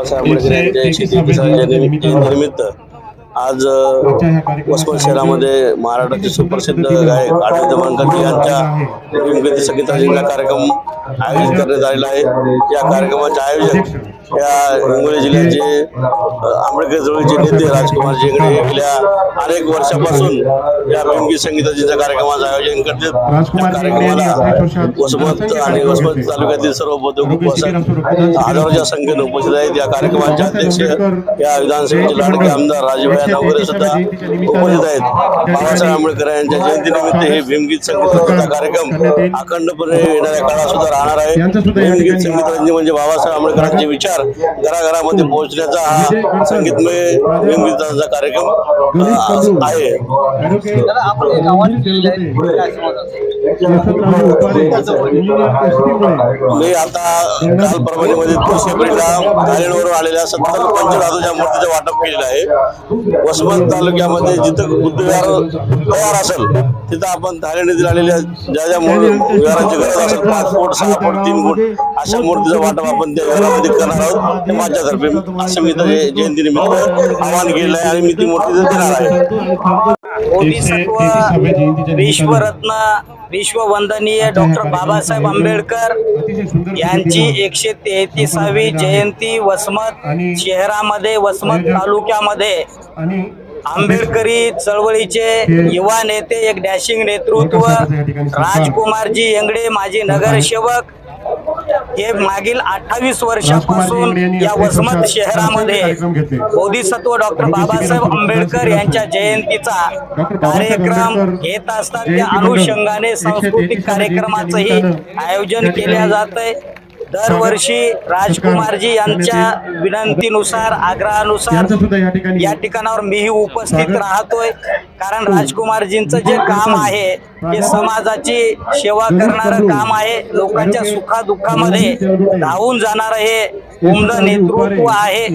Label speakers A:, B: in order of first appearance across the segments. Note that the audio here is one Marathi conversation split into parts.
A: बाबासाहेब आंबेडकर यांच्या 133व्या जयंतीनिमित्त आज वसमत शहरामध्ये महाराष्ट्राचे सुप्रसिद्ध गायक आढळ दमनकर यांच्या भीमगती संगीताचा कार्यक्रम आयोजित करण्यात आलेला आहे। या कार्यक्रमाचे आयोजन या हिंगोली जिल्ह्याचे आंबेडकर चळवळीचे नेते राजकुमार जेंगडे गेल्या अनेक वर्षापासून या भीमगीत संगीताचा कार्यक्रमाचं आयोजन करतात। या कार्यक्रमाला वसमत आणि वसमत तालुक्यातील सर्व बंधू हजारोच्या संख्येने उपस्थित आहेत। या कार्यक्रमाचे अध्यक्ष या विधानसभेचे लाडके आमदार राजूभाई नवघरे सुद्धा उपस्थित आहेत। बाबासाहेब आंबेडकर यांच्या जयंतीनिमित्त हे भीमगीत संगीताचा कार्यक्रम अखंडपणे येणाऱ्या काळात सुद्धा राहणार आहे। भीमगीत संगीत म्हणजे बाबासाहेब आंबेडकरांचे विचार घराघरामध्ये पोहोचण्याचा हा संगीतमय भीमगीताचा कार्यक्रम आहे। मी आता काल परभणीमध्ये 30 एप्रिलला धारणवरून आलेल्या 70 पंचधातूच्या मूर्तीचं वाटप केलेलं आहे। वसमत तालुक्यामध्ये जिथं बुद्धविहार तयार असेल तिथं आपण धारणीतील आलेल्या ज्या ज्या विहारांची गरज असेल 5 फूट 6 फूट 3 फूट अशा मूर्तीचं वाटप आपण त्या विहारामध्ये करणार आहोत। ते माझ्यातर्फे असं मी जयंतीनिमित्त आवाहन केलेलं आहे आणि मी ती मूर्ती देणार आहे।
B: बोधिसत्व विश्वरत्न विश्ववंदनीय डॉक्टर बाबासाहेब आंबेडकर यांची 133वी जयंती वसमत शहरामध्ये वसमत तालुक्यामध्ये आंबेडकरी चळवळीचे युवा नेते एक डॅशिंग नेतृत्व राजकुमारजी येंगडे माजी नगरसेवक हे मागील 28 वर्षापासून या वसमत शहरामध्ये बोधिसत्व डॉक्टर बाबासाहेब आंबेडकर यांच्या जयंतीचा कार्यक्रम घेत असतात। त्या अनुषंगाने सांस्कृतिक कार्यक्रमाचंही आयोजन केले जातंय। दरवर्षी राजकुमारजी यांच्या विनंतीनुसार आग्रहानुसार या ठिकाणावर मीही उपस्थित राहतोय, कारण राजकुमारजींचं जे काम आहे ते समाजाची सेवा करणारं काम आहे। लोकांच्या सुखादुःखामध्ये धावून जाणारं हे उमद नेतृत्व आहे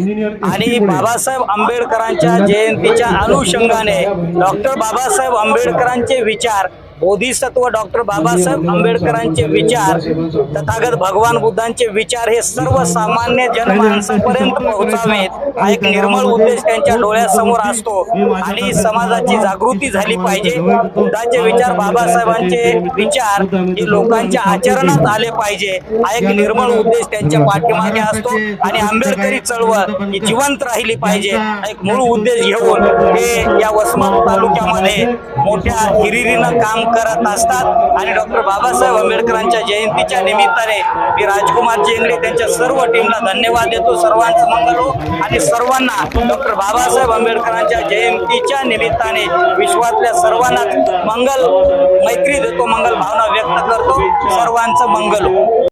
B: आणि बाबासाहेब आंबेडकरांच्या जयंतीच्या अनुषंगाने डॉक्टर बाबासाहेब आंबेडकरांचे विचार बोधिसत्व डॉक्टर बाबासाहेब आंबेडकरांचे विचार तथागत भगवान बुद्धांचे विचार हे सर्वसामान्य जनमानसापर्यंत पोहोचावेत हा एक निर्मळ उद्देश त्यांच्या डोळ्यासमोर असतो आणि समाजाची जागृती झाली पाहिजे। बुद्धांचे विचार बाबासाहेबांचे विचार हे लोकांच्या आचरणात आले पाहिजे हा एक निर्मळ उद्देश त्यांच्या पाठीमागे असतो आणि आंबेडकरी चळवळ ही जिवंत राहिली पाहिजे हा एक मूळ उद्देश घेऊन हे या वसमत तालुक्यामध्ये मोठ्या हिरिरीनं काम करत असतात आणि डॉक्टर बाबासाहेब आंबेडकरांच्या जयंतीच्या निमित्ताने मी राजकुमार जेंगडे त्यांच्या सर्व टीमला धन्यवाद देतो। सर्वांचं मंगल हो आणि सर्वांना डॉक्टर बाबासाहेब आंबेडकरांच्या जयंतीच्या निमित्ताने विश्वातल्या सर्वांनाच मंगल मैत्री देतो, मंगल भावना व्यक्त करतो। सर्वांचं मंगल हो।